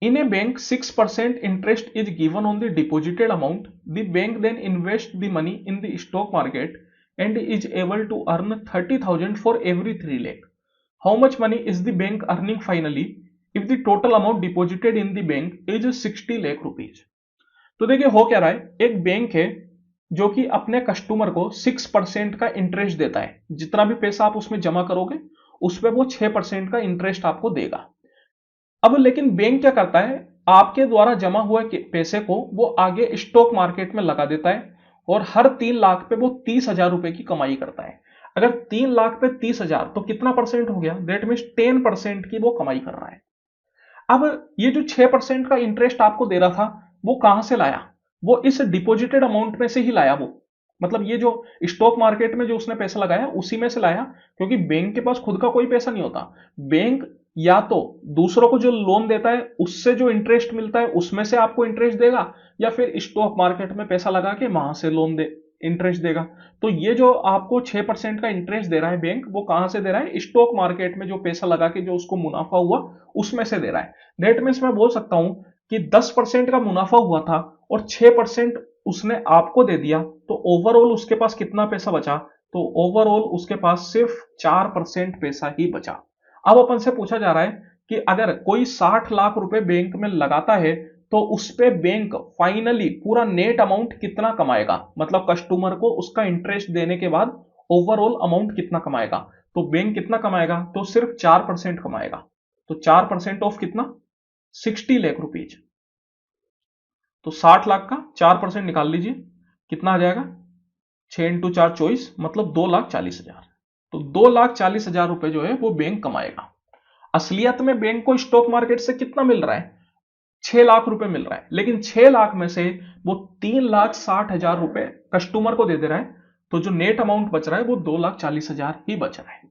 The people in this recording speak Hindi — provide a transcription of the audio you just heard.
In a bank, 6% interest is given on the deposited amount. The bank then invests the money in the stock market and is able to earn 30,000 for every 3 lakh. How much money is the bank earning finally if the total amount deposited in the bank is 60 lakh rupees? तो देखिए हो क्या रहा है, एक बैंक है जो कि अपने कस्टमर को 6% का इंटरेस्ट देता है। जितना भी पैसा आप उसमें जमा करोगे उस पर वो 6% का इंटरेस्ट आपको देगा। अब लेकिन बैंक क्या करता है, आपके द्वारा जमा हुए पैसे को वो आगे स्टॉक मार्केट में लगा देता है और हर 3 लाख पे वो 30,000 रुपए की कमाई करता है। अगर 3 लाख पे 30,000 तो कितना परसेंट हो गया, दैट मीन्स 10% की वो कमाई कर रहा है। अब ये जो 6% का इंटरेस्ट आपको दे रहा था वो कहां से लाया, वो इस डिपॉजिटेड अमाउंट में से ही लाया। वो मतलब ये जो स्टॉक मार्केट में जो उसने पैसा लगाया उसी में से लाया, क्योंकि बैंक के पास खुद का कोई पैसा नहीं होता। बैंक या तो दूसरों को जो लोन देता है उससे जो इंटरेस्ट मिलता है उसमें से आपको इंटरेस्ट देगा, या फिर स्टॉक मार्केट में पैसा लगा के वहां से लोन दे इंटरेस्ट देगा। तो ये जो आपको 6% का इंटरेस्ट दे रहा है बैंक, वो कहां से दे रहा है, स्टॉक मार्केट में जो पैसा लगा के जो उसको मुनाफा हुआ उसमें से दे रहा है। दैट मीन्स मैं बोल सकता हूं कि 10% का मुनाफा हुआ था और 6% उसने आपको दे दिया, तो ओवरऑल उसके पास कितना पैसा बचा, तो ओवरऑल उसके पास सिर्फ 4% पैसा ही बचा। अब अपन से पूछा जा रहा है कि अगर कोई 60 लाख रुपए बैंक में लगाता है तो उस पे बैंक फाइनली पूरा नेट अमाउंट कितना कमाएगा, मतलब कस्टमर को उसका इंटरेस्ट देने के बाद ओवरऑल अमाउंट कितना कमाएगा। तो बैंक कितना कमाएगा, तो सिर्फ 4% कमाएगा। तो 4% ऑफ कितना, 60 लाख रुपीज। तो 60 लाख का 4% निकाल लीजिए, कितना आ जाएगा, 6 × 4 = 24, मतलब 2,40,000। तो 2,40,000 रुपए जो है वो बैंक कमाएगा। असलियत में बैंक को स्टॉक मार्केट से कितना मिल रहा है, 6 लाख रुपए मिल रहा है, लेकिन 6 लाख में से वो 3,60,000 रुपए कस्टमर को दे दे रहा है। तो जो नेट अमाउंट बच रहा है वो 2,40,000 ही बच रहा है।